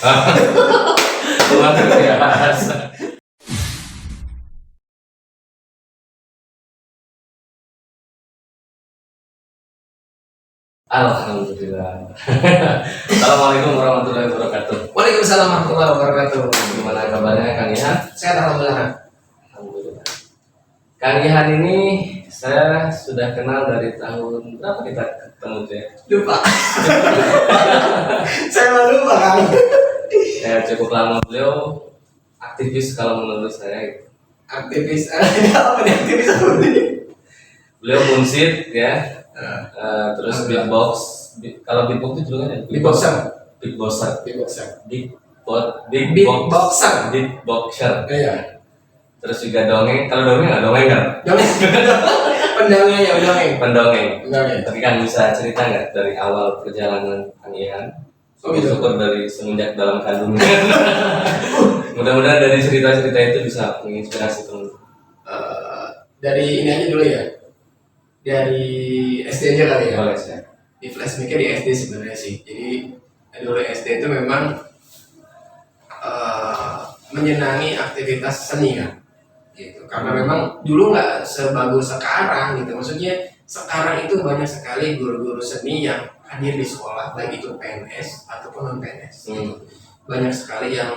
Luar biasa. Alhamdulillah. Assalamualaikum warahmatullahi wabarakatuh. Waalaikumsalam warahmatullahi wabarakatuh. Gimana kabarnya Kang Ihan? Sehat alhamdulillah. Alhamdulillah. Kang Ihan ini saya sudah kenal dari tahun berapa kita ketemu tuh ya? Lupa. Saya malu lupa kali. Ya cukup lama. Beliau aktivis kalau menurut saya. Aktivis apa nih aktivis apa nih? Beliau munsid ya. Terus beatbox. Kalau beatbox itu juga kan ya? Beatboxer. Beatboxer. Beatboxer. Beatboxer. Iya. Terus juga dongeng. Kalau dongeng nggak dongeng kan? Dongeng. Pendongeng ya pendongeng. Pendongeng. Pendongeng. Tapi kan bisa cerita nggak dari awal perjalanan Kang Ihan? Oh gitu. Syukur dari semenjak dalam kandungan. Mudah-mudahan dari cerita-cerita itu bisa menginspirasi teman. Dari ini aja dulu ya. Dari SD aja kali ya. Boleh saya. Di flashbacknya di SD sebenarnya sih. Jadi dulu SD itu memang menyenangi aktivitas seni kan. Gitu. Karena memang dulu nggak sebagus sekarang gitu. Maksudnya sekarang itu banyak sekali guru-guru seni yang hadir di sekolah, baik itu PNS ataupun non PNS. Banyak sekali yang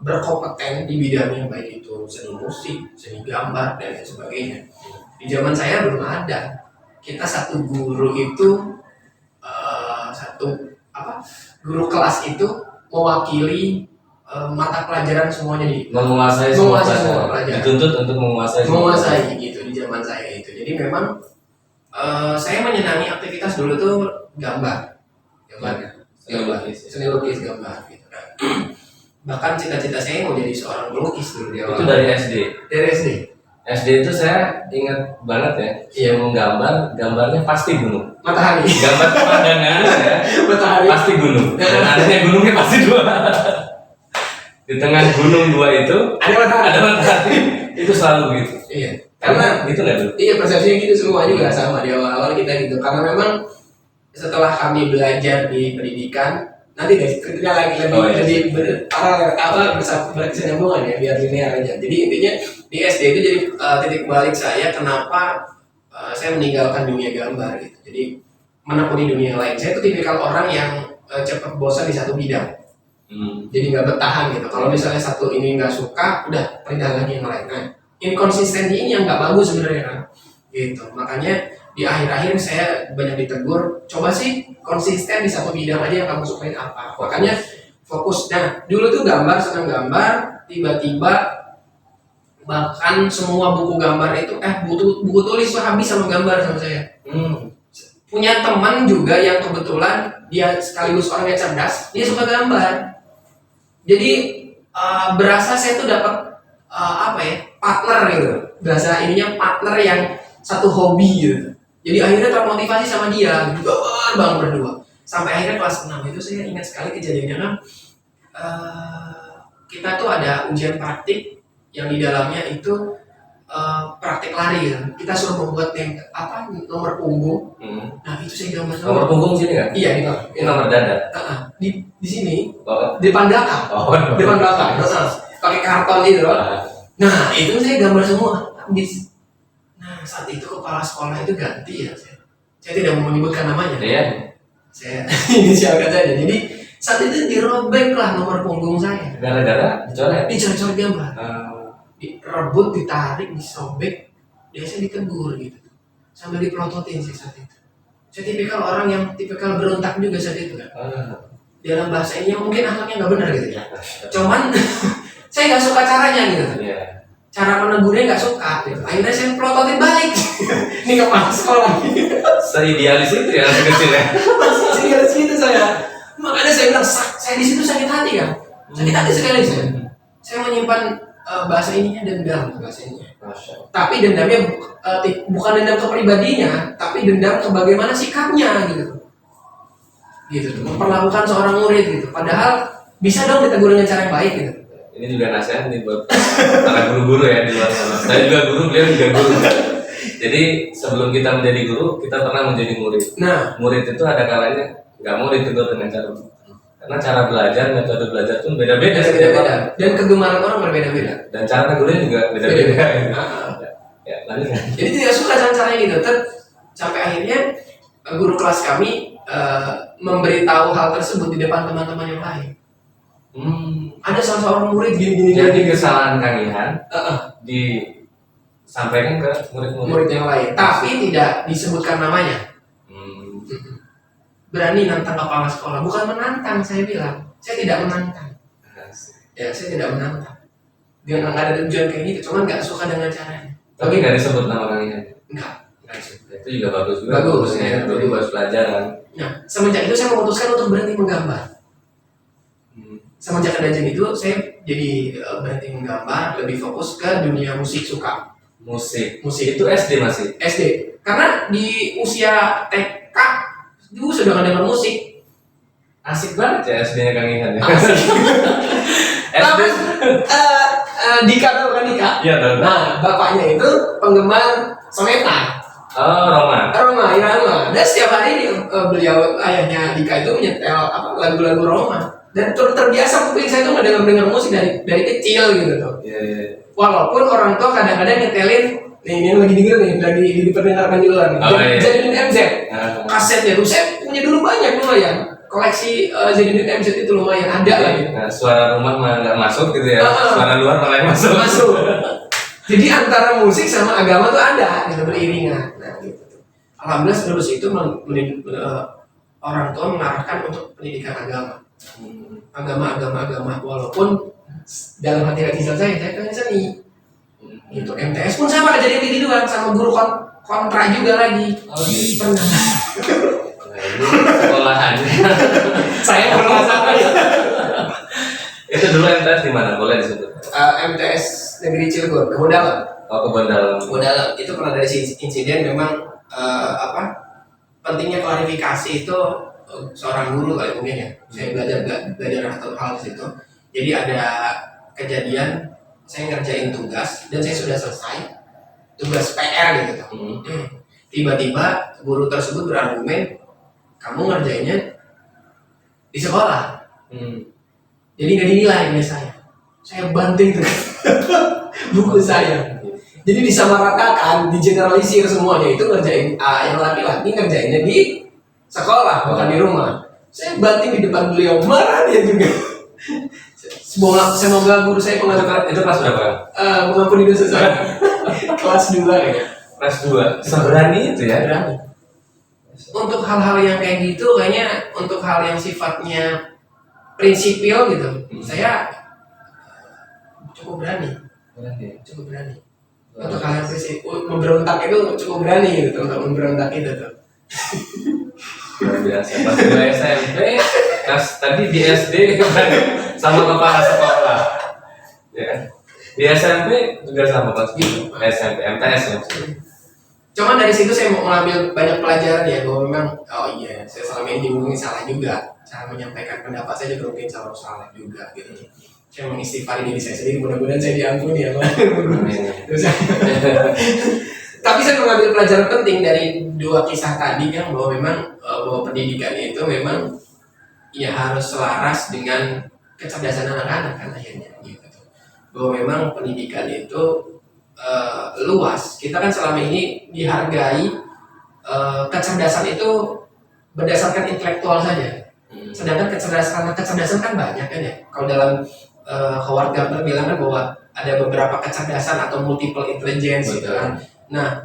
berkompeten di bidangnya, baik itu seni musik, seni gambar dan lain sebagainya. Di zaman saya belum ada. Kita satu guru itu guru kelas itu mewakili mata pelajaran semuanya di Menguasai semua pelajaran. Dituntut untuk menguasai gitu di zaman saya itu. Jadi memang saya menyenangi aktivitas dulu tuh gambar, seni lukis, gambar gitu kan. Bahkan cita-cita saya mau jadi seorang pelukis dulu di awal. Itu dari SD. Dari SD. SD itu saya ingat banget ya. Iya. Gambarnya pasti gunung. Matahari. Gambar pemandangan ya. Matahari. Pasti gunung. Dan adanya gunungnya pasti dua. Di tengah gunung dua itu Ada matahari. Itu selalu gitu. Iya. Karena gitu nggak dulu? Iya, persepsinya gitu semua juga sama di awal-awal kita gitu. Karena memang setelah kami belajar di pendidikan, nanti deh kita lagi lebih berkesinambungan ya, biar linear aja. Jadi intinya di SD itu jadi titik balik saya kenapa saya meninggalkan dunia gambar gitu. Jadi menekuni dunia lain. Saya itu tipikal orang yang cepat bosan di satu bidang. Jadi nggak bertahan gitu. Kalau misalnya satu ini nggak suka, udah pindah lagi yang lain. Nah, inkonsistensi ini yang nggak bagus sebenarnya kan. Gitu. Makanya di akhir-akhir saya banyak ditegur, coba sih konsisten di satu bidang aja yang kamu sukain apa. Makanya fokus. Nah, dulu tuh senang gambar, tiba-tiba bahkan semua buku gambar itu buku tulis tuh habis sama gambar sama saya. Punya teman juga yang kebetulan dia sekaligus orang yang cerdas, dia suka gambar. Jadi berasa saya tuh dapat partner gitu. Berasa ininya partner yang satu hobi gitu. Jadi akhirnya termotivasi sama dia, juga bang berdua. Sampai akhirnya kelas 6 itu saya ingat sekali kejadiannya kan. Kita tuh ada ujian praktik yang di dalamnya itu praktik lari kan. Kita suruh membuat nomor punggung. Nah itu saya gambar. Nomor punggung sini kan? Iya ini nomor dada. Di sini. Oh. Depan belakang. Depan belakang. Pakai karton itu loh. Nah itu saya gambar semua habis. Nah saat itu kepala sekolah itu ganti ya. Saya tidak mau menyebutkan namanya. Iya. Saya inisialkan saja. Jadi saat itu dirobek lah nomor punggung saya. Gara-gara dicoret. Dicoret gambar. Direbut, ditarik, disobek. Dia saya ditegur gitu. Sambil dipelototin sih saat itu. Saya tipikal orang yang tipikal berontak juga saat itu kan. Dalam bahasa ini mungkin akhlaknya nggak benar gitu ya. Cuman saya nggak suka caranya gitu. Yeah. Cara menegurnya nggak suka. Gitu. Akhirnya saya pelototin balik. Ini kepala sekolah. Seidealis itu ya masih kecil ya. Masih idealis gitu saya. Makanya saya bilang saya di situ sakit hati kan. Sakit hati sekali saya. Saya menyimpan bahasa ininya dendam bahasa ininya. Tapi dendamnya bukan dendam ke pribadinya, tapi dendam ke bagaimana sikapnya gitu. Gitu tuh, memperlakukan seorang murid gitu. Padahal bisa dong ditegur dengan cara yang baik gitu. Ini juga nasihat nih buat para guru-guru ya di luar sana. Saya juga guru, beliau juga guru. Jadi sebelum kita menjadi guru, kita pernah menjadi murid. Nah, murid itu ada kalanya nggak mau ditegur dengan cara Karena cara belajar, metode belajar pun beda-beda. Beda-beda. Dan kegemaran orang berbeda-beda. Dan cara negurnya juga beda-beda. Ya, lanjut. Jadi tidak suka cara-caranya gitu. Sampai akhirnya guru kelas kami memberitahu hal tersebut di depan teman-teman yang lain. Ada salah seorang murid gini-gini. Jadi kesalahan Kang Ihan disampaikan ke murid-murid yang lain, tapi tidak disebutkan namanya. Berani nantang kepala sekolah, bukan menantang, saya bilang, saya tidak menantang. Ya, saya tidak menantang. Dia nggak ada tujuan kayak gitu, cuman nggak suka dengan caranya. Tapi nggak disebut nama Kang Ihan. Nggak disebut. Itu juga bagus juga. Bagus ya. Jadi buat pelajaran. Nah, semenjak itu saya memutuskan untuk berhenti menggambar. Semenjak kejadian itu saya jadi berhenti menggambar, lebih fokus ke dunia musik, suka musik itu SD masih SD, karena di usia TK dulu sudah mendengar musik. asik banget ya SD-nya Kang Ihan ya. Asik. SD Dika tahu kan Dika? Iya tahu. Nah, bapaknya itu penggemar soneta. Roma. Irama. Dan setiap hari beliau ayahnya Dika itu menyetel lagu-lagu Roma. Dan terbiasa kuping saya tuh mendengar musik dari kecil gitu tuh. Iya. Walaupun orang tua kadang-kadang nyetelin, ini lagi denger nih, lagi diperdengarkan di luar nih. Zainuddin MZ. Kasetnya tuh saya punya dulu banyak lumayan. Koleksi Zainuddin MZ itu lumayan ada lah gitu. Nah, suara rumah mah nggak masuk gitu ya. Suara luar malah yang masuk. Jadi antara musik sama agama tuh ada gitu, beriringan. Nah, gitu. Alhamdulillah terus itu orang tua mengarahkan untuk pendidikan agama. Agama walaupun dalam hati saya pengen seni. Gitu. MTS pun sama jadi begituan sama guru kontra juga lagi. Pernah. Nah, ini sekolahan. Saya pernah sama ya. Itu dulu MTS di mana? Boleh disebut? MTS Negeri Cilegon, Kebon Dalam. Kebon Dalam. Itu pernah dari insiden memang pentingnya klarifikasi itu seorang guru kali mungkin ya. Saya belajar hal di situ. Jadi ada kejadian saya ngerjain tugas dan saya sudah selesai tugas PR gitu. Tiba-tiba guru tersebut berargumen, kamu ngerjainnya di sekolah. Jadi nggak dinilai oleh saya. Saya banting tuh buku saya. Jadi disamaratakan, digeneralisir semuanya itu ngerjain yang laki-laki ngerjainnya di sekolah bukan di rumah. Saya banting di depan beliau, marah dia juga. Semoga guru saya mengajarkan itu kelas berapa? Mengampuni dosa saya. Kelas 2 ya. Kelas 2. Seberani itu ya? Berani. Untuk hal-hal yang kayak gitu kayaknya untuk hal yang sifatnya prinsipil gitu. Saya cukup berani. Untuk hal yang prinsip memberontak itu cukup berani gitu untuk memberontak itu tuh. Luar biasa. Pas di SMP, tadi di SD sama kepala sekolah. Ya. Di SMP juga sama kelas gitu. SMP, MTS ya. Cuman dari situ saya mau mengambil banyak pelajaran ya bahwa memang saya selama ini mungkin salah juga cara menyampaikan pendapat saya juga mungkin salah juga gitu. Saya mengistighfari diri saya sendiri, mudah-mudahan saya diampuni ya. Tapi saya mengambil pelajaran penting dari dua kisah tadi kan bahwa memang bahwa pendidikan itu memang ya harus selaras dengan kecerdasan anak-anak kan akhirnya gitu. Bahwa memang pendidikan itu luas. Kita kan selama ini dihargai kecerdasan itu berdasarkan intelektual saja. Sedangkan kecerdasan kan banyak kan ya. Kalau dalam Howard Gardner bilang kan bahwa ada beberapa kecerdasan atau multiple intelligence gitu kan. Nah,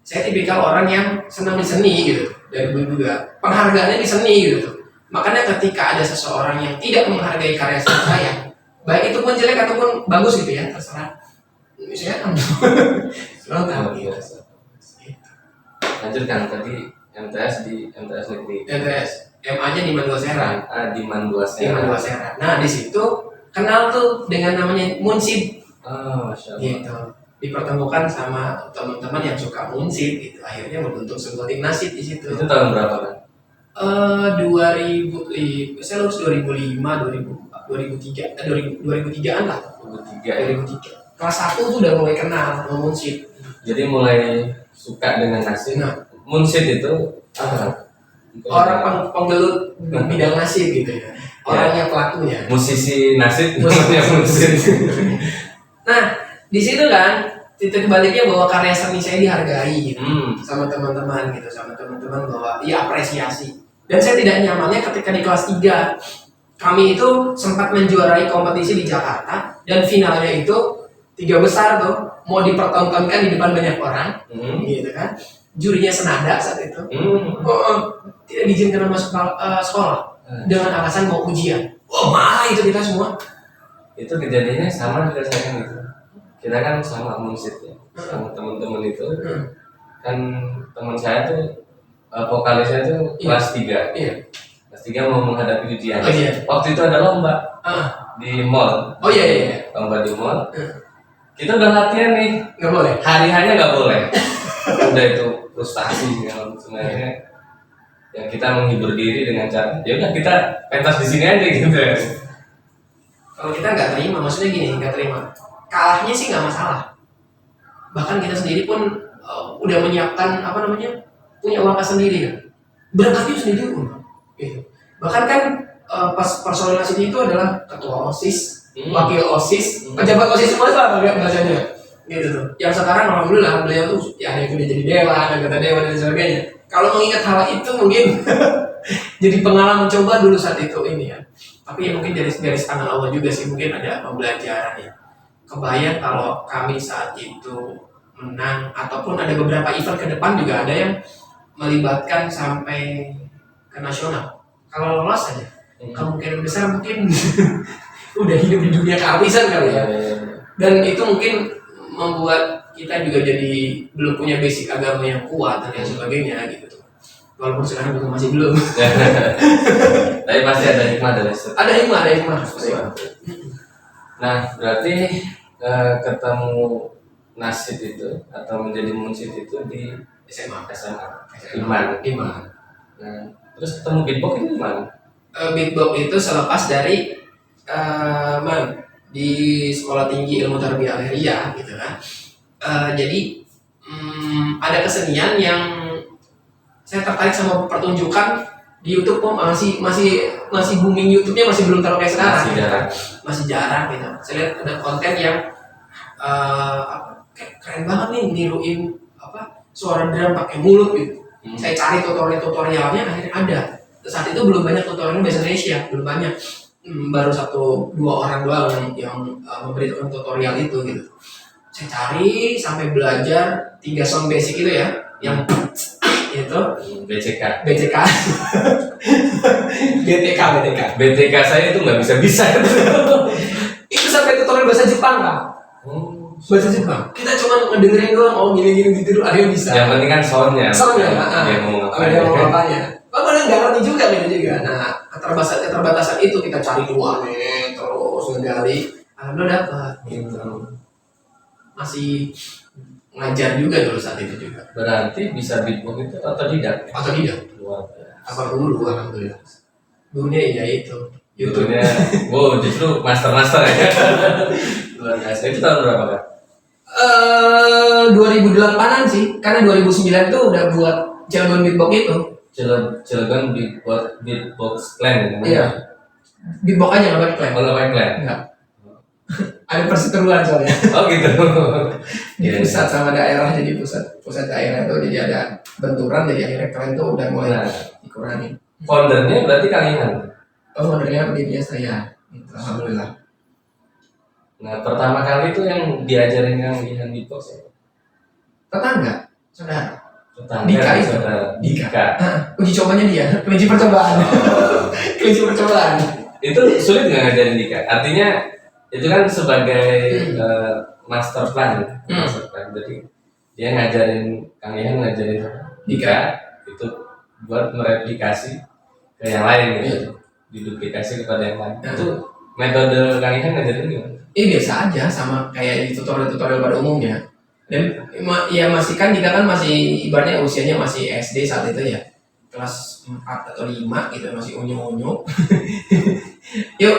saya tipikal orang yang senang di seni gitu dari dulu juga. Penghargaannya di seni gitu. Makanya ketika ada seseorang yang tidak menghargai karya saya, baik itu pun jelek ataupun bagus gitu ya, terserah. Saya kan selalu tahu gitu. Lanjutkan tadi MTS di MTS Negeri. MTS, MA-nya di Mandua Serang. Di Mandua Serang. Nah, di situ kenal tuh dengan namanya Munsid. Masya Allah. Gitu. Dipertemukan sama teman-teman yang suka Munsid gitu. Akhirnya membentuk sebuah tim nasid di situ. Itu tahun berapa kan? 2005, saya lulus 2005, 2003-an lah. 2003. Kelas 1 tuh udah mulai kenal sama Munsid. Jadi mulai suka dengan nasid. Nah, Munsid itu orang penggelut bidang nasid gitu ya. orangnya pelakunya. Musisi nasib, Musisi. musisi. Nah, di situ kan titik baliknya bahwa karya seni saya dihargai gitu. Sama teman-teman gitu, sama teman-teman bahwa ya apresiasi. Dan saya tidak nyamannya ketika di kelas 3 kami itu sempat menjuarai kompetisi di Jakarta dan finalnya itu 3 besar tuh mau dipertontonkan di depan banyak orang, gitu kan. Jurinya senada saat itu. Tidak diizinkan masuk sekolah dengan alasan mau ujian. Wah, itu kita semua. Itu kejadiannya sama juga saya kan gitu. Kita kan sama musik ya, sama teman-teman itu. Kan teman saya tuh vokalisnya tuh kelas 3. Iya. Kelas 3 mau menghadapi ujian. Oh, iya. Waktu itu ada lomba di mall. Oh iya. Lomba di mall. Kita udah latihan nih. Nggak boleh. Hari-harinya nggak boleh. Udah itu frustasi kan sebenarnya. Ya kita menghibur diri dengan cara ya udah kita pentas di sini aja gitu ya. Kalau kita nggak terima, maksudnya gini, nggak terima. Kalahnya sih nggak masalah. Bahkan kita sendiri pun udah menyiapkan punya uang kas sendiri kan. Berangkatnya sendiri pun. Gitu. Bahkan kan pas personil nasib itu adalah ketua OSIS, wakil OSIS, pejabat OSIS semua itu apa bahasanya? Gitu tuh. Yang sekarang alhamdulillah beliau tuh ya ada yang udah jadi dewan, ada anggota dewan dan sebagainya. Kalau mengingat hal itu mungkin jadi pengalaman coba dulu saat itu ini ya. Tapi ya mungkin dari tangan Allah juga sih mungkin ada pembelajaran ya. Kebayang kalau kami saat itu menang ataupun ada beberapa event ke depan juga ada yang melibatkan sampai ke nasional. Kalau lolos aja, kemungkinan besar mungkin udah hidup di dunia kehabisan kali ya. Dan itu mungkin membuat kita juga jadi belum punya basic agama yang kuat dan yang sebagainya gitu. Walaupun sekarang juga masih belum. Tapi pasti ada hikmah dari situ. Ada hikmah. Nah, berarti ketemu nasib itu atau menjadi munsid itu di SMA. Iman. Nah, terus ketemu beatbox itu gimana? Beatbox itu selepas dari di Sekolah Tinggi Ilmu Tarbiyah Alheria gitu kan. Jadi ada kesenian yang saya tertarik sama pertunjukan di YouTube kok masih booming YouTube-nya masih belum terlalu kayak sekarang. Masih jarang gitu. Saya lihat ada konten yang keren banget nih niruin suara drum pakai mulut gitu. Saya cari tutorialnya akhirnya ada. Saat itu belum banyak tutorialnya bahasa Indonesia, belum banyak. Baru 1-2 orang doang yang memberitakan tutorial itu gitu. Saya cari sampai belajar 3 sound basic itu ya, yang itu BCK. BTK saya itu nggak bisa. Itu sampai tutorial bahasa Jepang kan? Bahasa Jepang. Kita cuma ngedengerin doang, oh gini gitu, ada yang bisa. Yang penting kan soundnya. Dia ngomong apanya. Padahal nggak ngerti juga gitu juga. Nah, keterbatasan itu kita cari keluar nih, terus ngegali. Alhamdulillah dapat gitu. Masih ngajar juga dulu saat itu juga. Berarti bisa beatbox itu otodidak. Luar biasa. Apa dulu alhamdulillah. Dunia ya itu. YouTubenya, wow justru master ya. Luar biasa. Itu tahun berapa kan? 2008an sih, karena 2009 tuh udah buat Cilegon Beatbox itu. Cilegon Beatbox Clan. Iya. Beatbox aja nggak pakai clan. Nggak pakai clan. Enggak. Ada perseteruan soalnya. Oh gitu. Di pusat sama daerah, jadi pusat daerah itu jadi ada benturan, jadi akhirnya kalian tuh udah mulai dikurangi. Foundernya berarti kalian? Foundernya dia saya. Alhamdulillah. Nah pertama kali itu yang diajarin yang beatbox ya? Tetangga, saudara. Dika. Uji cobanya dia, kelinci percobaan. Kelinci percobaan. Itu sulit nggak ngajarin Dika? Artinya itu kan sebagai master plan. Jadi dia ngajarin Kang Ihan ngajarin Dika itu buat mereplikasi ke yang lain gitu. Diduplikasi kepada yang lain. Itu metode Kang Ihan ngajarin gimana? Biasa aja sama kayak di tutorial pada umumnya. Dan ya masih kan Dika kan masih ibaratnya usianya masih SD saat itu ya. Kelas 4 atau 5 gitu, masih unyu-unyu. Yuk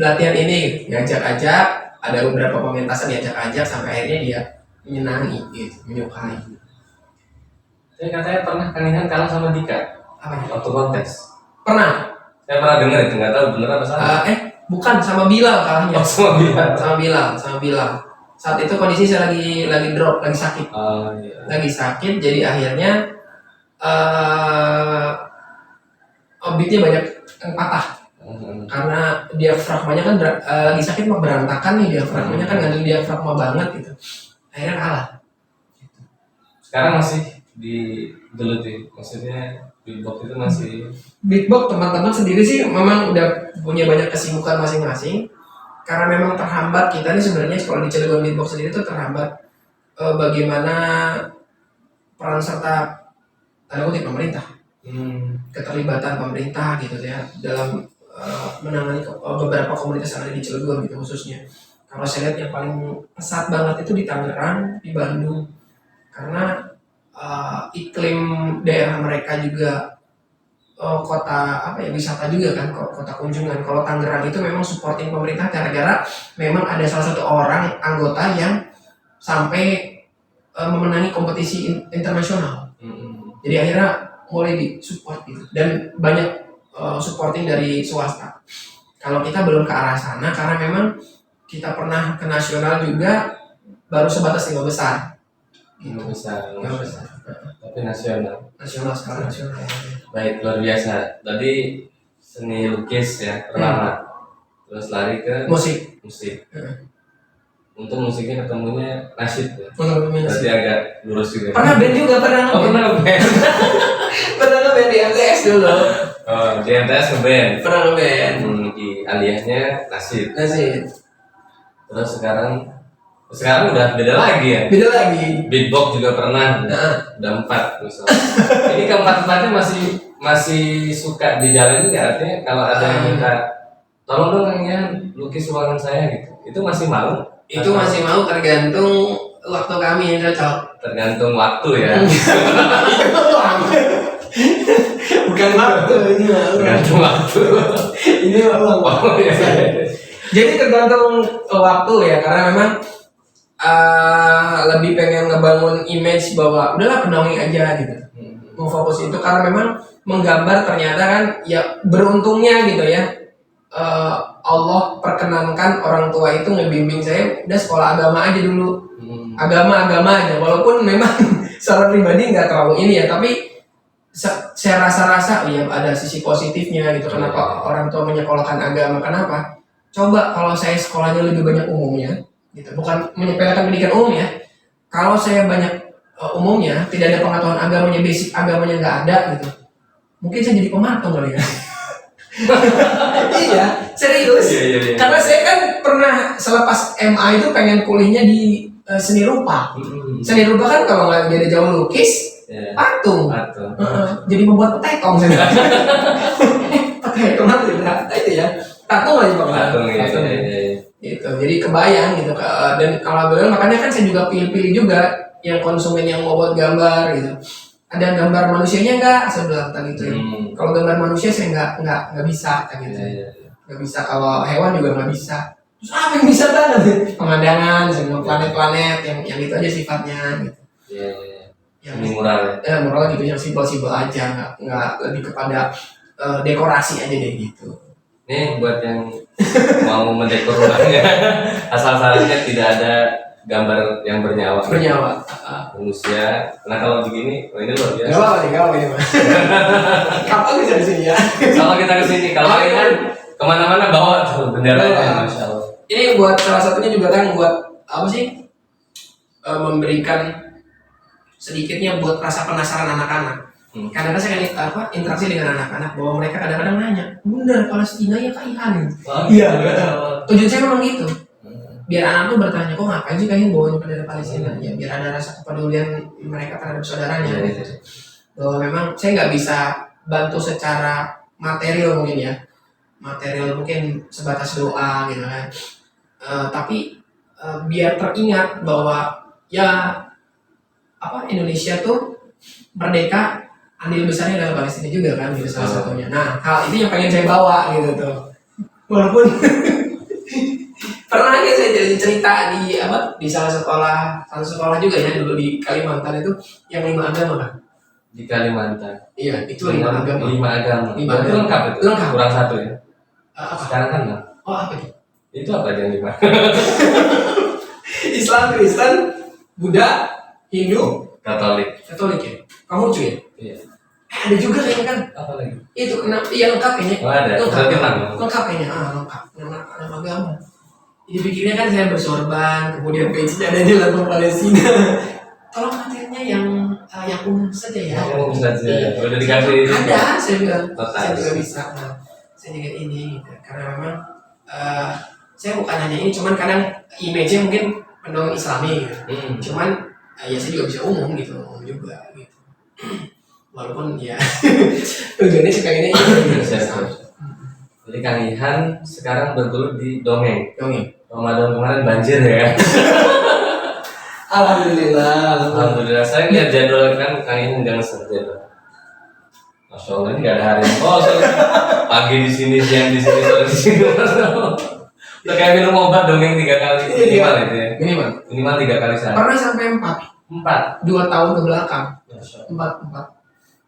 latihan ini, ngajak-ajak, ada beberapa pementasan diajak-ajak sampai akhirnya dia menyenangi gitu, menyukai. Saya katanya pernah Kang Ihan kalah sama Dika. Apa? Waktu kontes. Pernah. Saya pernah dengar itu, nggak tahu bener apa salah. Bukan, sama Bilal kalahnya. Oh, semua bilang. Sama Bilal. Saat itu kondisi saya lagi drop, lagi sakit. Oh iya. Lagi sakit, jadi akhirnya beatnya banyak yang patah. Karena diafragmanya kan lagi sakit mah berantakan nih, diafragmanya kan ngandelin diafragma banget gitu. Akhirnya kalah. Sekarang masih digeluti, maksudnya beatbox itu masih. Beatbox teman-teman sendiri sih memang udah punya banyak kesibukan masing-masing. Karena memang terhambat kita nih sebenarnya kalau di Cilegon Beatbox sendiri tuh terhambat bagaimana peran serta tanda kutip pemerintah, keterlibatan pemerintah gitu ya dalam menangani beberapa komunitas yang ada di Cilegon gitu khususnya. Kalau saya lihat yang paling pesat banget itu di Tangerang, di Bandung, karena iklim daerah mereka juga kota wisata juga kan, kota kunjungan. Kalau Tangerang itu memang supporting pemerintah gara-gara memang ada salah satu orang anggota yang sampai memenangi kompetisi internasional. Jadi akhirnya mulai disupport gitu dan banyak supporting dari swasta. Kalau kita belum ke arah sana karena memang kita pernah ke nasional juga baru sebatas 5 besar. Gitu. Besar. Tapi nasional Sekarang nasional. Baik, luar biasa. Tadi seni lukis ya pertama, terus lari ke musik. Untuk musiknya ketemunya nasyid ya. Berarti agak lurus juga. Pernah band juga, pernah ngeband. Pernah ngeband di MTS dulu. Oh, di MTS ngeband. Pernah ngeband. Di aliasnya nasyid. Terus sekarang udah beda lagi ya. Beatbox juga pernah. Udah 4 misalnya. Ini keempat-empatnya masih suka dijalanin nggak? Artinya kalau ada yang minta tolong dong Kang Yan lukis ruangan saya gitu, itu masih mau? Itu masih mau, tergantung waktu kami yang cocok. Tergantung waktu ya. Bukan waktu ini mah. Tergantung waktu. Ini mah Oh, ya. Jadi tergantung waktu ya, karena memang lebih pengen ngebangun image bahwa udahlah pendongeng aja gitu. Mau fokus itu karena memang menggambar ternyata kan ya beruntungnya gitu ya. Allah perkenankan orang tua itu ngebimbing saya udah sekolah agama aja dulu. Agama aja walaupun memang secara pribadi nggak terlalu ini ya, tapi saya rasa ya ada sisi positifnya gitu. Kenapa orang tua menyekolahkan agama? Kenapa? Coba kalau saya sekolahnya lebih banyak umumnya gitu, bukan menyepelekan pendidikan umum ya. Kalau saya banyak umumnya, tidak ada pengetahuan agamanya, basic agamanya nggak ada gitu, mungkin saya jadi pematung kali ya. Iya, serius. Iya. Karena saya kan pernah selepas MA itu pengen kuliahnya di seni rupa. Seni rupa kan kalau nggak beda jauh lukis, patung. Jadi membuat petekong saya. Petekong itu ya. Patung aja bang. Patung. Gitu. Jadi kebayang gitu. Dan kalau bilang makanya kan saya juga pilih-pilih juga yang konsumen yang mau buat gambar gitu. Ada gambar manusianya nggak? Saya bilang tadi gitu. Kalau gambar manusia saya nggak bisa kan gitu. Nggak bisa. Kalau hewan juga nggak bisa. Terus apa yang bisa banget? Pemandangan, semua planet-planet yang itu aja sifatnya gitu. Yang mural. Mural gitu yang simpel-simpel aja, nggak lebih kepada dekorasi aja deh gitu. Nih buat yang mau mendekor rumahnya, asal syaratnya tidak ada gambar yang bernyawa. Manusia. Nah kalau begini, ini luar biasa. Gak apa-apa ini mas. Kapan bisa di sini ya? Kalau kita kesini, kalau ini kan kemana-mana bawa tuh benderanya, Masya Allah. Ini buat salah satunya juga kan buat apa sih? Memberikan sedikitnya buat rasa penasaran anak-anak. Kadang-kadang saya interaksi dengan anak-anak bahwa mereka kadang-kadang nanya, Bunda Palestina ya kaihan? Iya. Tujuan saya memang gitu. Biar anak tuh bertanya, kok ngapain sih kalian bawain bendera Palestina? Ya biar ada rasa kepedulian mereka terhadap saudaranya. Gitu. Bahwa memang saya nggak bisa bantu secara material mungkin ya, material mungkin sebatas doa gitu kan. Tapi biar teringat bahwa ya Indonesia tuh merdeka, andil besarnya adalah Palestina juga kan, gitu salah satunya. Nah, hal itu yang pengen saya bawa gitu tuh. Walaupun pernah saya jadi cerita di salah sekolah juga ya dulu di Kalimantan itu yang 5 agama kan. di Kalimantan. Iya, itu 5 agama. 5 agama. Lima Berarti agama. lengkap itu. Lengkap. Kurang 1 ya. Apa? Sekarang kan enggak. Oh, apa itu? Itu apa aja yang 5? Islam, Kristen, Buddha, Hindu, Katolik. Katolik ya. Kamu lucu ya? Iya. Ada juga kayaknya kan. Apa lagi? Itu kenapa? Iya lengkap kayaknya. Oh, ada. Lengkap. Berarti 6. Lengkap kayaknya. Lengkap. Nama agama. Jadi pikirnya kan saya bersorban, kemudian page-nya ada di lambang Palestina. Tolong materinya yang umum saja ya. Yang umum saja. Iya. Udah dikasih. Ada, saya bilang. Total. Saya juga bisa. Nah, saya juga ini gitu. Karena memang saya bukan hanya ini, cuman kadang image-nya mungkin penuh Islami gitu. Cuman ya saya juga bisa umum gitu, umum juga gitu. Walaupun ya tujuannya sih pengennya ini. Jadi Kang Ihan sekarang bergelut di dongeng. Dongeng. Ramadan kemarin banjir ya. Alhamdulillah. Alhamdulillah. Saya lihat jadwal kan Kang Ihan jangan jadwal. Masya Allah ini nggak ada hari kosong. Pagi di sini, siang di sini, sore di sini. Udah kayak minum obat dongeng 3 kali minimal itu ya. Minimal 3 kali sehari. Pernah sampai 4. 2 tahun ke belakang.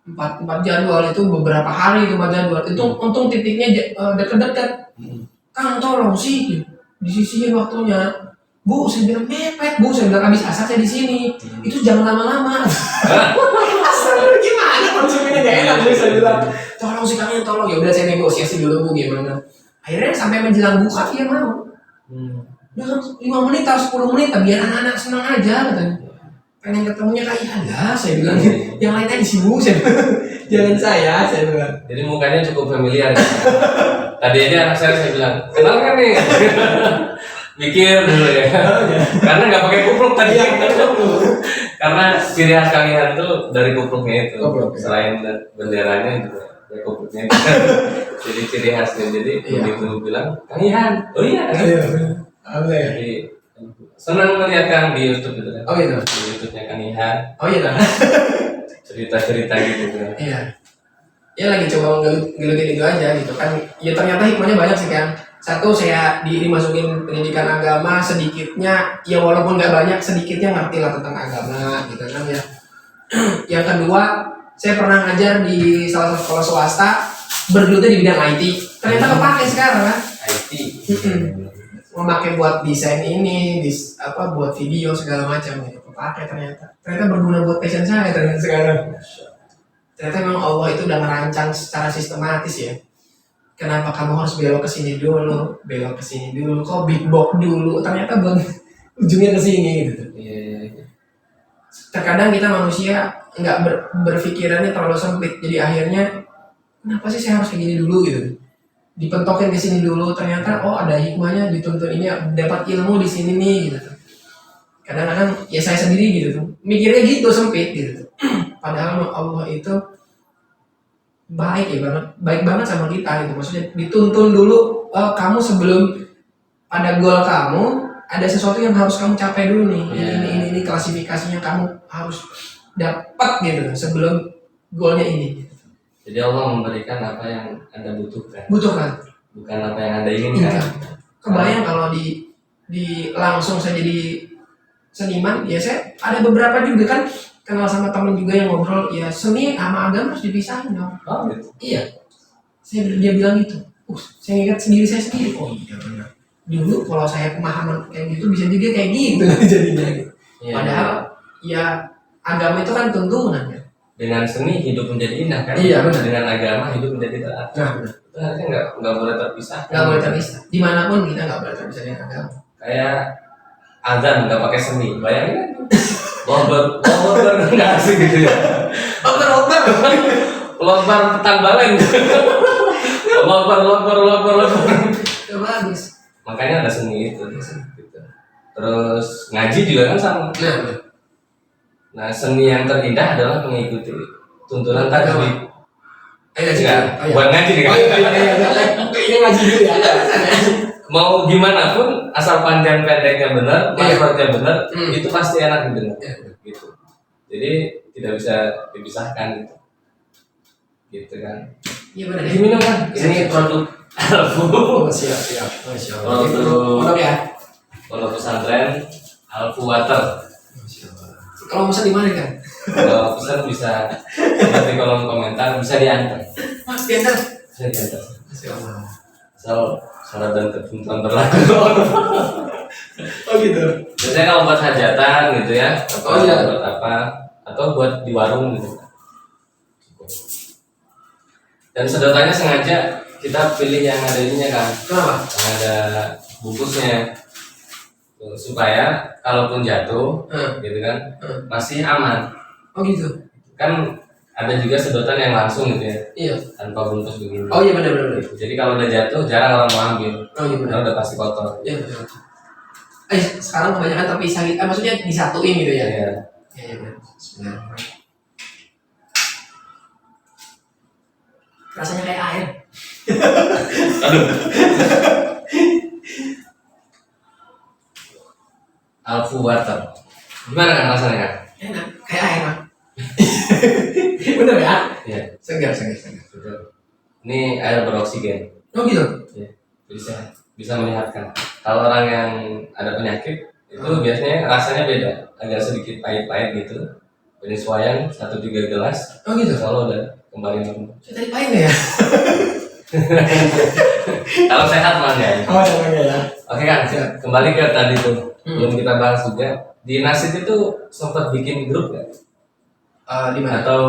4 jadwal itu beberapa hari itu 4 jadwal. Itu untung titiknya dekat-dekat. Kang tolong sih disisihin waktunya. Bu, saya bilang mepet, Bu, saya bilang habis asar saya di sini. Itu jangan lama-lama. Asal gimana konsumennya gak enak, Bu, saya bilang. Tolong sih kalian tolong. Ya udah saya negosiasi dulu, Bu, gimana. Akhirnya sampai menjelang buka dia mau. Udah 5 menit atau 10 menit biar anak-anak senang aja katanya. Pengen ketemunya kayak ya, saya bilang. Yang lainnya di sini, Bu, saya bilang. Jangan saya bilang. Jadi mukanya cukup familiar. Ya. Tadi aja anak saya bilang, kenal kan nih? Mikir dulu ya. Karena nggak pakai kupluk tadi. Karena ciri khas Kang Ihan itu dari kupluknya itu. Selain benderanya juga dari kupluknya. Jadi ciri khasnya. Jadi begitu bilang Kang Ihan, oh iya. Jadi senang melihat Kang di YouTube gitu kan. Oh iya. Di YouTube-nya Kang Ihan. Oh iya. Cerita-cerita gitu kan. Iya. Ya lagi coba ngelutin itu aja gitu kan. Ya ternyata hikmahnya banyak sih kan. Satu, saya dimasukin pendidikan agama sedikitnya, ya walaupun nggak banyak, sedikitnya ngerti lah tentang agama gitu kan ya. Yang kedua, saya pernah ngajar di salah satu sekolah swasta, bergelutnya di bidang IT. Ternyata kepake sekarang kan. IT. Memakai buat desain ini, buat video segala macam gitu. Kepake ternyata. Ternyata berguna buat passion saya ternyata sekarang. Ternyata memang Allah itu udah merancang secara sistematis ya. Kenapa kamu harus belok ke sini dulu, kok big box dulu, ternyata ujungnya ke sini gitu. Terkadang kita manusia nggak berpikirannya terlalu sempit, jadi akhirnya kenapa sih saya harus kayak gini dulu gitu. Dipentokin ke sini dulu, ternyata ada hikmahnya, dituntun ini dapat ilmu di sini nih gitu. Kadang-kadang ya saya sendiri gitu tuh, mikirnya gitu sempit gitu. Padahal Allah itu baik banget sama kita gitu. Maksudnya dituntun dulu, kamu sebelum pada goal kamu ada sesuatu yang harus kamu capai dulu nih. Ini klasifikasinya kamu harus dapat gitu sebelum goalnya ini. Jadi Allah memberikan apa yang Anda butuhkan, bukan apa yang Anda inginkan. Kebayang kalau di langsung saya jadi seniman, ya saya ada beberapa juga kan kenal sama temen juga yang ngobrol, ya seni sama agama harus dipisahin dong. Oh gitu. Iya. Dia bilang gitu. Saya ingat diri saya sendiri. Oh iya benar. Dulu kalau saya pemahaman kayak gitu bisa juga kayak gitu jadinya. Padahal ya agama itu kan tuntunan kan. Dengan seni hidup menjadi indah kan. Iya benar. Dengan agama hidup menjadi taat. Nah benar. Itu harusnya nggak boleh terpisah. Nggak boleh terpisah. Dimanapun kita nggak boleh terpisah dengan agama. Kayak azan nggak pakai seni, bayangin kan? Lobar nggak asik gitu ya. Lobar petang balen. Lobar. Ya bagus. Makanya ada seni itu. Gitu. Terus ngaji juga kan sama. Nah seni yang terindah adalah mengikuti tuntunan tajwid. Bukan ngaji nih kan? Ini ngaji dulu ya. Mau gimana pun asal panjang pendeknya benar, makronya benar, itu pasti enak didengar. Gitu. Jadi tidak bisa dipisahkan gitu. Gitu kan. Iya benar. Diminum kan? Ini produk Alfu. Siap. Produk ya. Produk pesantren Alfu Water. Kalau pesan di mana kan? Kalau pesan bisa lihat di kolom komentar, bisa diantar. Mas diantar. Bisa diantar. Masya Allah. Asal syarat dan ketentuan berlaku. Oh gitu. Biasanya kalau buat hajatan gitu ya, atau Oh, iya. buat apa, atau buat di warung gitu. Dan sedotannya sengaja kita pilih yang ada ininya kan, Kenapa? yang ada bungkusnya. Tuh, supaya kalaupun jatuh gitu kan masih aman. Oh gitu. Kan ada juga sedotan yang langsung gitu ya, Iya. tanpa bungkus begini. Oh iya benar. Jadi kalau udah jatuh jarang orang mau ambil, Oh iya benar. karena udah pasti kotor. Iya benar. Sekarang kebanyakan tapi maksudnya disatuin gitu ya. Iya. Iya benar. Bismillahirrahmanirrahim. Rasanya kayak air. Alfu water. Gimana kan rasanya kan? Enak, kayak air Bang. Bener ya? Iya. Segar. Betul. Ini air beroksigen. Oh gitu. Ya, bisa menyehatkan. Kalau orang yang ada penyakit itu biasanya rasanya beda, agak sedikit pahit-pahit gitu. Penyesuaian 1-3 gelas, Oh gitu. kalau udah kembali normal. Saya tadi pahit nggak ya? Kalau sehat mah ya. Oh ya. Oke kan, Siap. kembali ke tadi tuh. Hmm. Belum kita bahas juga. Di Nasid itu sempat bikin grup nggak? Di mana? Atau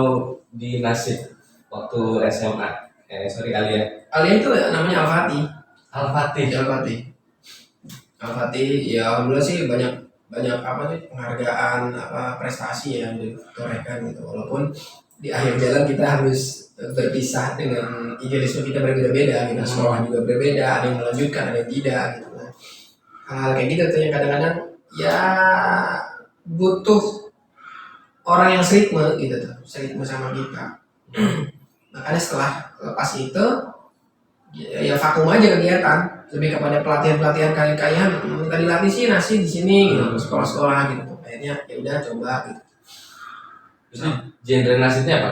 di Nasid waktu SMA? Sorry Alia. Kalian itu namanya Al-Fatih. Al-Fatih. Al-Fatih ya alhamdulillah sih banyak apa sih penghargaan apa prestasi yang ditorehkan gitu, walaupun di akhir jalan kita harus berpisah dengan idealisme kita berbeda-beda gitu. Sekolah juga berbeda, ada yang melanjutkan, ada yang tidak gitu. Nah, hal kayak gitu tuh yang kadang-kadang ya butuh orang yang serikme gitu tuh, serikme sama kita. Makanya setelah lepas itu ya vakum aja kegiatan, lebih kepada pelatihan kalian minta dilatih sih nasi di sini gitu, sekolah-sekolah gitu. Akhirnya ya udah coba gitu. Jadi genre Nasidnya apa?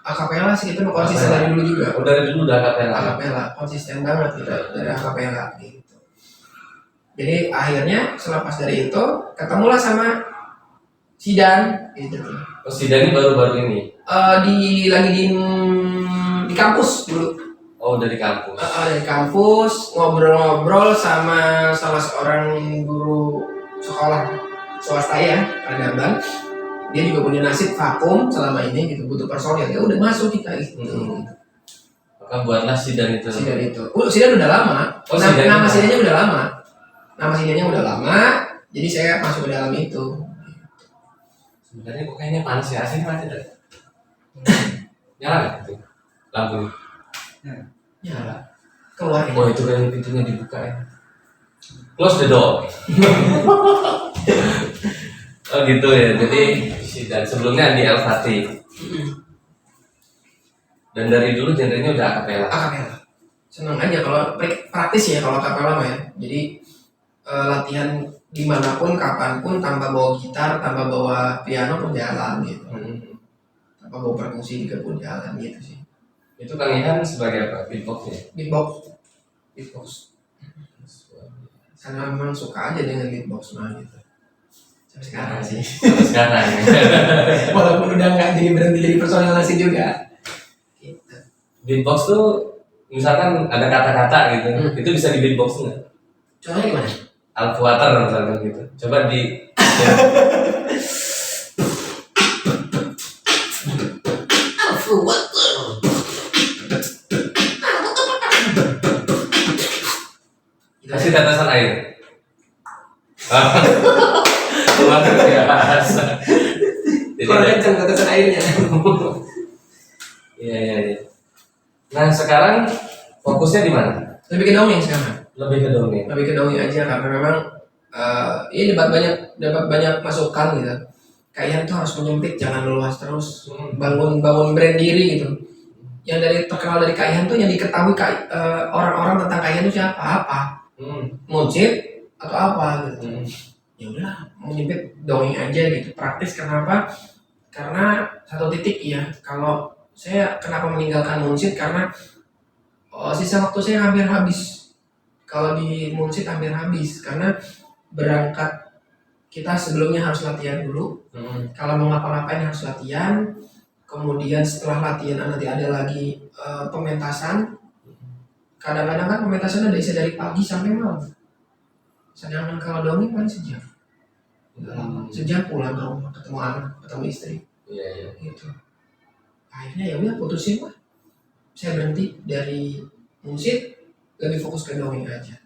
Akapela sih itu konsisten dari dulu juga. Oh, dari dulu udah akapela. Akapela konsisten banget gitu dari akapela gitu. Jadi akhirnya selepas dari itu ketemulah sama Sidan gitu. Oh, Sidan ini baru-baru ini. Lagi di kampus dulu. Oh, dari kampus. Dari kampus ngobrol-ngobrol sama salah seorang guru sekolah swasta ya, Peradaban. Dia juga punya nasib vakum selama ini gitu, butuh personil. Ya udah masuk kita gitu. Maka buatlah Sidan itu. Sidan itu. Sidan udah lama. Oh, Sidan nama itu. Sidannya udah lama. Nama Sidannya udah lama. Jadi saya masuk ke dalam itu. Sebenarnya kok kayaknya panas ya, aslinya mati dah. Nyala nggak itu lampu? Nyala. Keluar ya. Oh, itu kan pintunya dibuka ya. Close the door. Oh gitu ya. Jadi Sidan sebelumnya di Al-Fatih. Dan dari dulu genrenya udah akapela. Akapela. Senang aja kalau praktis ya kalau akapela mah ya. Jadi latihan dimanapun, kapanpun, tanpa bawa gitar, tanpa bawa piano pun jalan gitu. Tanpa bawa perkusi juga pun jalan gitu sih. Itu Kang Ihan sebagai apa? Beatbox ya? Beatbox. Karena memang suka aja dengan beatbox mah gitu. Sampai sekarang sih. Sampai sekarang ya. Walaupun udah nggak jadi berhenti jadi personil nasi juga. Gitu. Beatbox tuh misalkan ada kata-kata gitu, itu bisa di beatbox nggak? Contohnya gimana? Alfuater misalkan gitu. Coba di kasih tetesan air. Luar biasa. Jadi Kurang kencang tetesan airnya. iya. Nah sekarang fokusnya di mana? Lebih ke dongeng sekarang. Lebih ke dongeng. Lebih ke dongeng aja karena memang ini dapat banyak masukan gitu. Kalian tuh harus menyempit, jangan luas terus. Bangun brand diri gitu. Yang dari terkenal dari kalian tuh yang diketahui orang-orang tentang kalian itu siapa, apa, musik atau apa gitu. Ya udah, mau nyempit dongeng aja gitu. Praktis kenapa? Karena satu titik ya. Kalau saya kenapa meninggalkan musik karena sisa waktu saya hampir habis. Kalau di musik hampir habis karena berangkat kita sebelumnya harus latihan dulu. Hmm. Kalau mau ngapa-ngapain harus latihan. Kemudian setelah latihan nanti ada lagi pementasan. Kadang-kadang kan pementasan ada isi dari pagi sampai malam. Sedangkan kalau dongeng paling sejam. Sejam pulang ke rumah, ketemu anak, ketemu istri. Iya. Gitu. Akhirnya ya udah putusin lah. Saya berhenti dari musik, lebih fokus ke dongeng aja.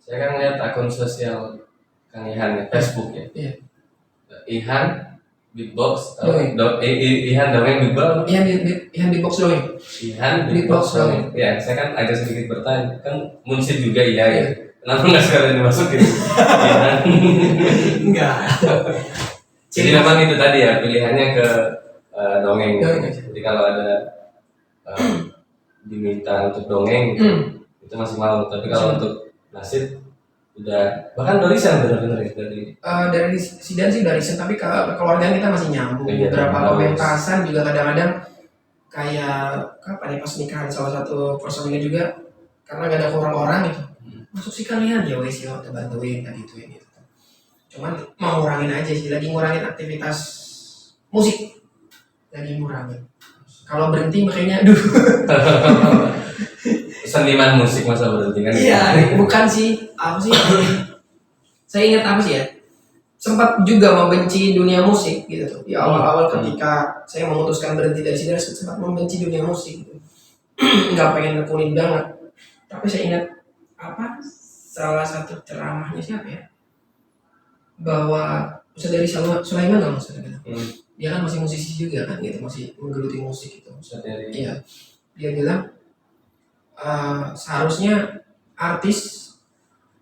Saya kan lihat akun sosial Kang Ihan ya, Facebook ya. Iya. Ihan beatbox, Dongeng. Ihan dongeng beatbox. Yang di box dongeng. Ihan Beatbox beatbox dongeng. dongeng. Ya, saya kan agak sedikit bertanya, kan musik juga iya ya. Kenapa nggak sekalian dimasukin? Ihan. Enggak. Jadi memang itu tadi ya pilihannya ke dongeng. Dongeng. Jadi kalau ada diminta untuk dongeng, itu masih mau. Tapi kalau untuk nasib udah bahkan dari sana benar-benar ya Dari Sidan sih dari Sidan, tapi keluarga kita masih nyambung. Iya, Beberapa bagus. pementasan juga kadang-kadang kayak kapan ya pas nikahan salah satu personilnya juga karena gak ada kurang orang gitu. Masuk sih kalian ya wes ya udah bantuin tadi itu ini. Cuman mau ngurangin aja sih, lagi ngurangin aktivitas musik, lagi ngurangin. Kalau berhenti makanya aduh. seniman musik masa berhenti kan? Iya, bukan sih. Apa sih? Saya ingat apa sih ya? Sempat juga membenci dunia musik gitu tuh. Ya awal-awal ketika saya memutuskan berhenti dari sini, saya sempat membenci dunia musik gitu. Nggak pengen nekunin banget. Tapi saya ingat apa? Salah satu ceramahnya siapa ya? Bahwa Ustaz dari Sulaiman nggak maksudnya? Dia kan masih musisi juga kan gitu, masih menggeluti musik gitu. Dari Iya. Dia bilang seharusnya artis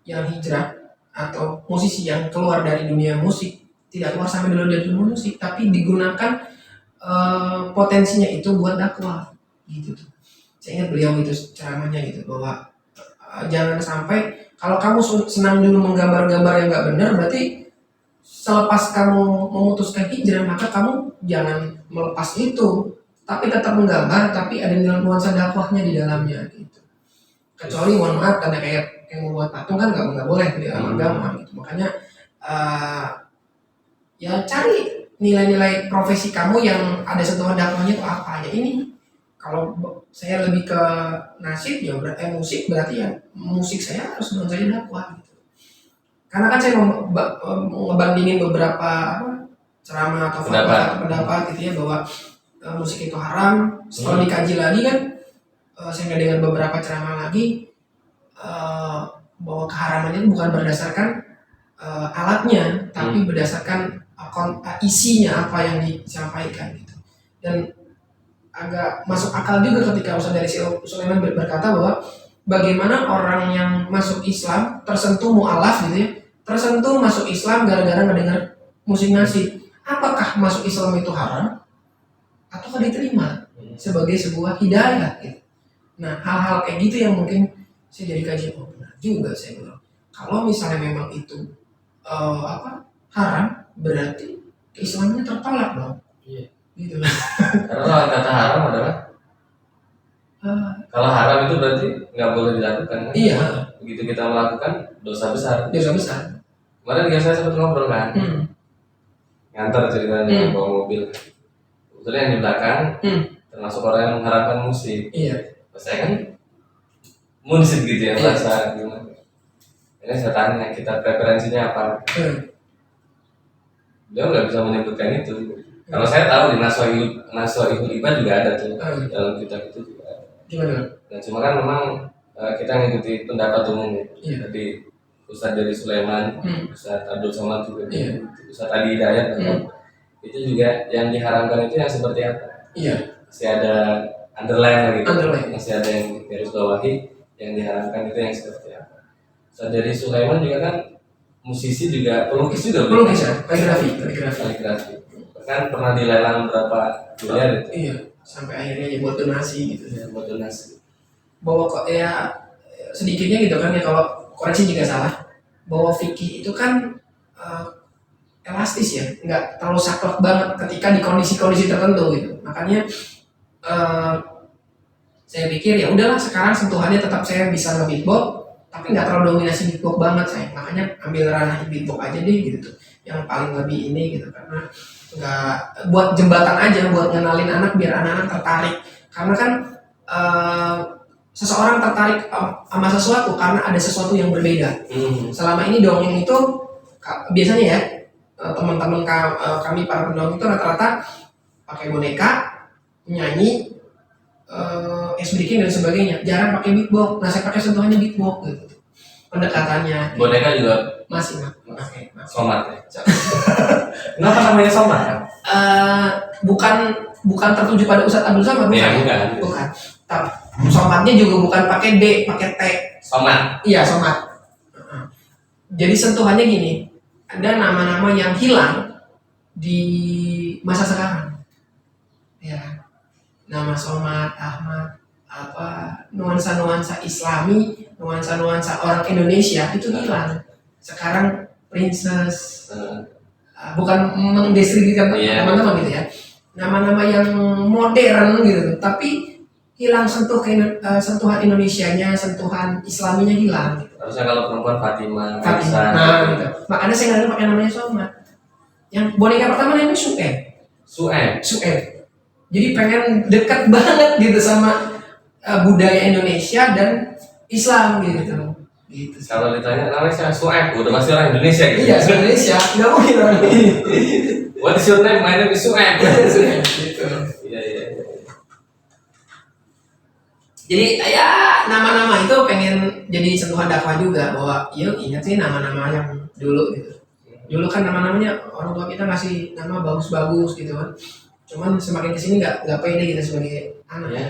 yang hijrah atau musisi yang keluar dari dunia musik tidak keluar sampai dulu dari dunia musik, tapi digunakan potensinya itu buat dakwah gitu tuh. Saya ingat beliau itu ceramahnya gitu bahwa jangan sampai kalau kamu senang dulu menggambar-gambar yang nggak benar, berarti selepas kamu memutuskan hijrah maka kamu jangan melepas itu, tapi tetap menggambar, tapi ada nuansa dakwahnya di dalamnya gitu. Kecuali mohon maaf karena kayak yang membuat patung kan nggak boleh di dalam agama gitu. Makanya ya cari nilai-nilai profesi kamu yang ada sentuhan dakwahnya itu apa ya ini. Kalau saya lebih ke nasib ya berarti musik, berarti ya musik saya harus nuansanya dakwah gitu. Karena kan saya ngebandingin beberapa ceramah atau pendapat gitu ya bahwa musik itu haram. Setelah dikaji lagi kan saya dengar beberapa ceramah lagi bahwa keharamannya bukan berdasarkan alatnya, tapi berdasarkan isinya apa yang disampaikan gitu. Dan agak masuk akal juga ketika Ustaz dari Sulaiman berkata bahwa bagaimana orang yang masuk Islam tersentuh mu'alaf gitu ya, tersentuh masuk Islam gara-gara mendengar musik nasib. Apakah masuk Islam itu haram atau diterima sebagai sebuah hidayah gitu. Nah hal-hal kayak gitu yang mungkin saya jadi kajian, oh benar juga saya bilang. Kalau misalnya memang itu haram, berarti keislamannya tertolak dong. Iya. Gitu. Karena lawan kata haram adalah kalau haram itu berarti nggak boleh dilakukan kan? Iya. Begitu kita melakukan dosa besar. Dosa besar. Kemarin dia saya sempat ngobrol kan, ngantar ceritanya bawa mobil. Kebetulan yang di belakang termasuk orang yang mengharapkan musik. Iya. Saya kan musik gitu ya, merasa gimana. Ini saya tanya kita preferensinya apa. Dia nggak bisa menyebutkan itu. Kalau saya tahu di Nasoihul Ibad juga ada tuh dalam kitab itu juga ada. Gimana? Nah cuma kan memang kita ngikuti pendapat umum ya. Iya. Jadi Ustaz dari Sulaiman, Ustaz Abdul Somad juga, Ustaz Adi Hidayat, itu juga yang diharamkan itu yang seperti apa? Iya. Masih ada underline lagi, masih ada yang garis bawahi yang diharamkan itu yang seperti apa? Ustaz dari Sulaiman juga kan musisi juga, pelukis juga. Pelukis ya, kaligrafi. Kan pernah dilelang berapa miliar itu? Iya, sampai akhirnya ya buat donasi gitu ya. Buat donasi. Bahwa kok ya sedikitnya gitu kan ya, kalau koreksi juga salah, bahwa fikih itu kan elastis ya, nggak terlalu saklek banget ketika di kondisi-kondisi tertentu gitu. Makanya saya pikir ya udahlah sekarang sentuhannya tetap saya bisa nge-beatbox, tapi nggak terlalu dominasi beatbox banget saya. Makanya ambil ranah beatbox aja deh gitu tuh. yang paling lebih ini gitu, karena nggak buat jembatan aja, buat ngenalin anak biar anak-anak tertarik, karena kan eh, seseorang tertarik sama sesuatu karena ada sesuatu yang berbeda. Selama ini dongeng itu biasanya ya, teman-teman kami para pendongeng itu rata-rata pakai boneka, nyanyi, breaking dan sebagainya, jarang pakai beatbox. Nah, saya pakai sentuhannya beatbox gitu. Pendekatannya Boneka juga masih pakai somat ya. Kenapa namanya somat kan? Bukan tertuju pada Ustadz Abdul Somad, Iya, bukan. bukan. Tapi somatnya juga bukan pakai D, pakai T. Somat. Iya, somat. Jadi sentuhannya gini, ada nama-nama yang hilang di masa sekarang. Ya, nama Somad, Ahmad, apa nuansa-nuansa Islami, nuansa-nuansa orang Indonesia itu hilang. Sekarang princess, bukan mendeskripsikan teman-teman gitu ya. Nama-nama yang modern gitu, tapi hilang sentuhan Indonesianya, sentuhan Islaminya hilang. Gitu. Harusnya kalau perempuan Fatimah. Nah, gitu. Makanya saya nggak pakai namanya Somad. Yang boneka pertama namanya Sued. Jadi pengen dekat banget gitu sama budaya Indonesia dan Islam gitu. Gitu. Kalau ditanya namanya Sued, udah pasti orang Indonesia gitu. Iya, Indonesia. Nggak mungkin orang ini. What is your name? My name is Sued. Gitu. Iya. Jadi ya nama-nama itu pengen jadi sentuhan dakwah juga, bahwa yuk ingat sih nama-nama yang dulu gitu. Dulu kan nama-namanya orang tua kita ngasih nama bagus-bagus gitu kan. Cuman semakin kesini nggak pede kita sebagai anak ya.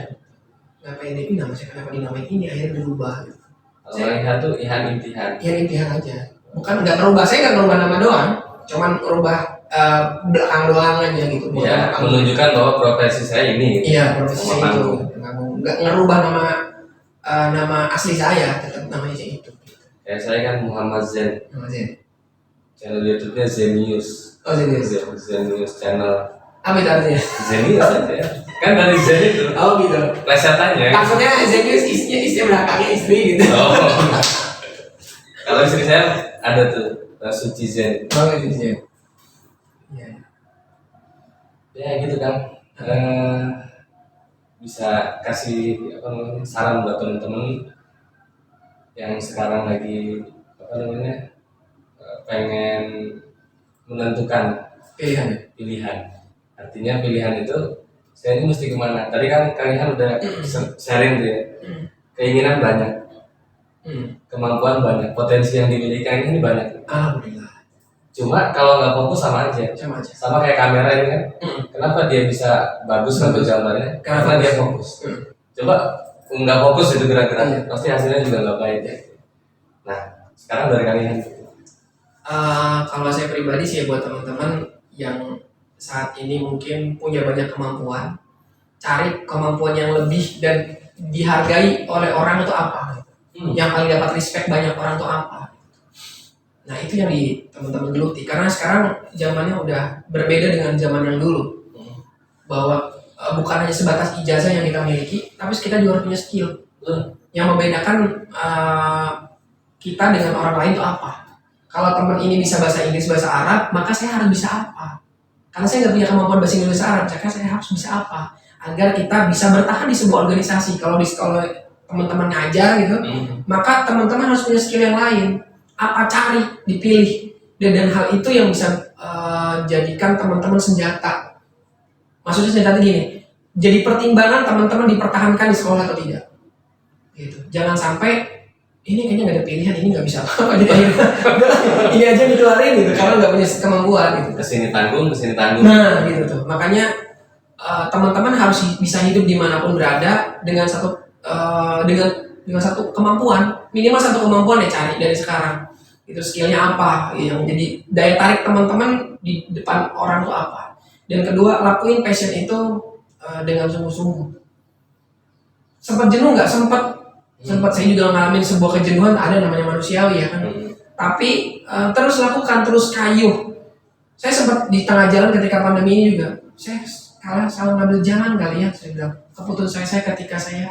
Nggak pede, ini nama saya kenapa dinamain ini, akhirnya berubah. Gitu. Kalau Ihan tuh Ihan Intihan. Ihan Intihan aja. Bukan nggak merubah, saya nggak merubah nama doang, cuman merubah belakang doang aja gitu. Iya, menunjukkan bahwa profesi saya ini. Gitu. Iya, profesi saya itu. Nggak ngerubah nama asli saya, tetap namanya saya itu. Ya, saya kan Muhammad Zen. Channel YouTube-nya Zenius. Oh, Zenius. Zenius channel. Apa itu artinya? Zenius aja. Kan dari Zen itu. Oh gitu. Plesetannya. Maksudnya Zenius isinya belakangnya istri gitu. Oh. Kalau istri saya ada tuh Suci Zen. Oh, itu Zen. Iya. Ya gitu kan. Bisa kasih apa namanya saran buat teman-teman yang sekarang lagi apa namanya pengen menentukan pilihan. Artinya pilihan itu saya ini mesti kemana? Tadi kan kalian udah sharing tuh ya. Keinginan banyak, kemampuan banyak, potensi yang dimiliki ini banyak. Alhamdulillah. Cuma kalau nggak fokus sama aja. Sama kayak kamera ini kan. Kenapa dia bisa bagus untuk gambarnya? Karena dia fokus. Coba nggak fokus itu gerak-gerak, pasti hasilnya juga nggak baik ya. Nah, sekarang dari kalian. Kalau saya pribadi sih buat teman-teman yang saat ini mungkin punya banyak kemampuan, cari kemampuan yang lebih dan dihargai oleh orang itu apa? Yang paling dapat respect banyak orang itu apa? Nah, itu yang di teman-teman geluti, karena sekarang zamannya udah berbeda dengan zaman yang dulu. Bahwa bukan hanya sebatas ijazah yang kita miliki, tapi kita juga harus punya skill. Yang membedakan kita dengan orang lain itu apa? Kalau teman ini bisa bahasa Inggris, bahasa Arab, maka saya harus bisa apa? Karena saya nggak punya kemampuan bahasa Inggris, bahasa Arab, maka saya harus bisa apa? Agar kita bisa bertahan di sebuah organisasi. Kalau teman-teman ngajar gitu, maka teman-teman harus punya skill yang lain. Apa cari, dipilih, dan hal itu yang bisa jadikan teman-teman senjata. Maksudnya senjata gini, jadi pertimbangan teman-teman dipertahankan di sekolah atau tidak. Gitu. Jangan sampai ini kayaknya nggak ada pilihan, ini nggak bisa apa-apa gitu. Ini aja dikeluarin gitu, karena nggak punya kemampuan gitu. Kesini tanggung. Nah gitu tuh, makanya teman-teman harus bisa hidup dimanapun berada dengan satu kemampuan, minimal satu kemampuan ya cari dari sekarang. Itu skillnya apa, yang jadi daya tarik teman-teman di depan orang tuh apa. Dan kedua, lakuin passion itu dengan sungguh-sungguh. Sempat jenuh nggak? Sempat saya juga ngalamin sebuah kejenuhan, ada namanya manusiawi ya kan. Tapi terus lakukan, terus kayuh. Saya sempat di tengah jalan ketika pandemi ini juga, saya salah ngambil jalan kali ya, saya bilang. Keputusan saya ketika saya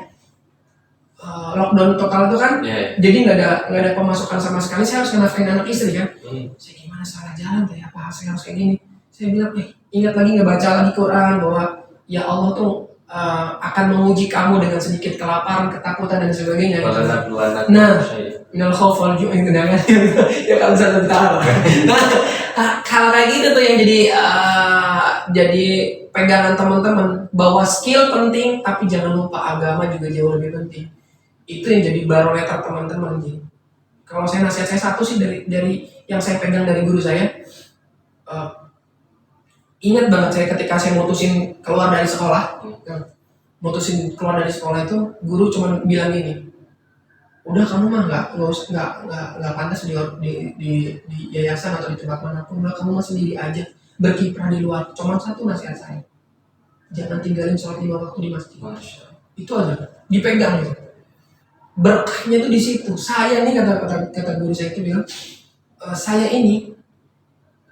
lockdown total itu kan, Iya. jadi nggak ada pemasukan sama sekali. Saya harus nafkahin anak istri kan. Hmm. Saya gimana salah jalan ya, apa saya harus kayak gini. Saya bilang, ingat lagi ngebaca lagi Quran bahwa ya Allah tuh akan menguji kamu dengan sedikit kelaparan, ketakutan dan sebagainya. Nah, minal khauf wal ju' yang genangan ya kalau bisa bertahan. Nah, hal kayak gitu tuh yang jadi pegangan teman-teman, bahwa skill penting tapi jangan lupa agama juga jauh lebih penting. Itu yang jadi barometer teman-teman. Kalau saya nasihat saya satu sih dari yang saya pegang dari guru saya, ingat banget saya ketika saya mutusin keluar dari sekolah, itu guru cuma bilang gini, udah kamu mah nggak pantas di yayasan atau di tempat manapun, udah kamu mah sendiri aja berkiprah di luar. Cuma satu nasihat saya, jangan tinggalin sholat 5 waktu di masjid. Itu aja, dipegang gitu. Berkahnya tuh di situ. Saya nih kata guru saya itu bilang, saya ini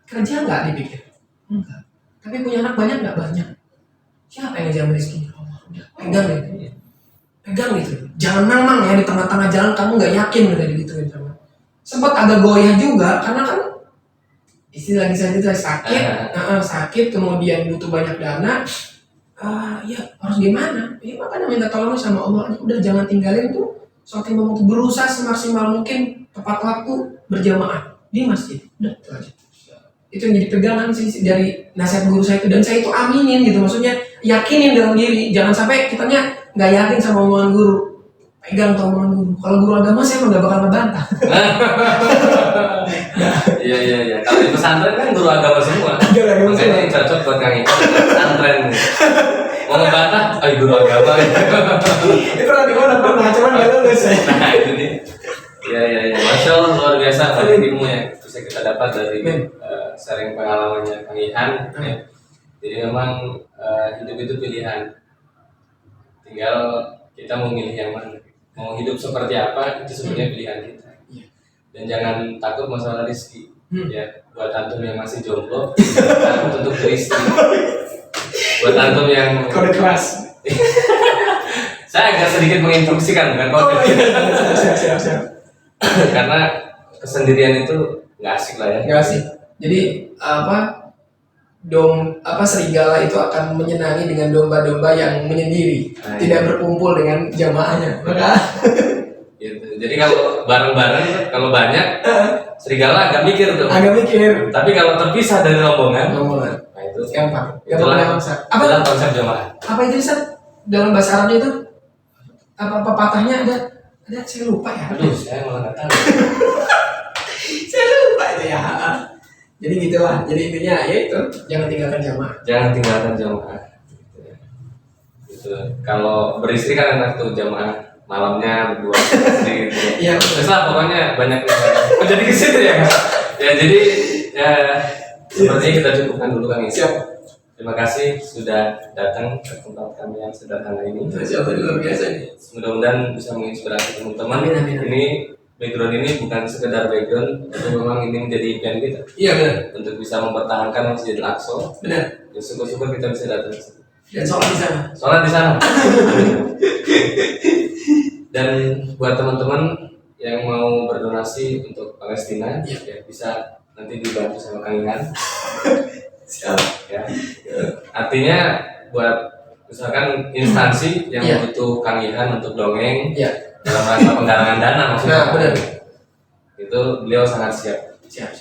kerja nggak dipikir, enggak. Tapi punya anak banyak nggak? Banyak. Siapa yang ngejamin rezekinya? Allah. Pegang gitu. Pegang gitu. Jangan memang ya di tengah-tengah jalan kamu nggak yakin udah digituin sama. Sempat agak goyah juga karena kan istilah saya itu sakit, kemudian butuh banyak dana. Ya harus gimana? Ya makanya minta tolong sama Allah. Udah jangan tinggalin tuh. Soalnya mau berusaha semaksimal mungkin tepat waktu berjamaah di masjid. Udah itu aja. Itu yang jadi pegangan sih dari nasihat guru saya itu, dan saya itu aminin gitu, maksudnya yakinin dalam diri, jangan sampai kitanya nggak yakin sama omongan guru, pegang tuh omongan guru. Kalau guru agama saya nggak bakal ngebantah. Iya. Kalau di pesantren kan guru agama semua. Makanya yang cocok buat Kang Iko pesantren. Mau ngebantah, guru agama. Itu nanti pernah, cuman nggak lulus. Nah itu nih. Iya. Masya Allah, luar biasa ilmu yang bisa kita dapat dari sharing pengalamannya Kang Ihan. Ya. Jadi memang hidup itu pilihan. Tinggal kita mau milih yang mana. Mau hidup seperti apa itu sebenarnya pilihan kita. Dan jangan takut masalah rezeki. Ya, buat antum yang masih jomblo, takut untuk beristri. Buat antum yang kode keras. Saya agak sedikit menginstruksikan bukan kode. Siap. Karena kesendirian itu nggak asik lah ya. Nggak asik. Jadi serigala itu akan menyenangi dengan domba-domba yang menyendiri, tidak berkumpul dengan jamaahnya. Maka gitu. Jadi kalau bareng-bareng, kalau banyak, serigala agak mikir tuh. Tapi kalau terpisah dari rombongan, nah itu gampang. Itulah konsep jamaah. Apa itu Ustaz? Dalam bahasa Arabnya itu apa pepatahnya ada saya lupa ya. Aduh, saya malah nggak tahu. Saya lupa itu ya. Jadi gitulah. Jadi intinya ya itu, jangan tinggalkan jamaah. Gitu. Kalau beristri kan enak tuh jamaah malamnya berdua istri gitu. Iya. Terus lah pokoknya banyak. Jadi ke situ ya. Ya jadi sepertinya kita cukupkan dulu Kang. Siap. Terima kasih sudah datang ke tempat kami yang sederhana ini. Siapa luar biasa ini. Mudah-mudahan bisa menginspirasi teman-teman. Amin. Ini background ini bukan sekedar background, tapi memang ini menjadi impian kita. Iya benar. Untuk bisa mempertahankan Masjidil Aqsa. Benar. Ya syukur-syukur kita bisa datang. Dan sholat di sana. Dan buat teman-teman yang mau berdonasi untuk Palestina, ya bisa nanti dibantu sama Kang Ihan. Siap. Ya. Artinya buat misalkan instansi yang butuh Kang Ihan untuk dongeng dalam rangka penggalangan dana maksudnya. Nah, benar. Itu beliau sangat siap. Siap.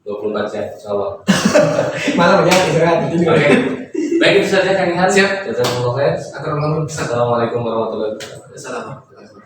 24 jam, insyaallah. Malam jangan istirahat. Oke. Baik itu saja Kang Ihan. Siap. Jazakumullah khair. Assalamualaikum Assalamualaikum warahmatullahi wabarakatuh. Assalamualaikum.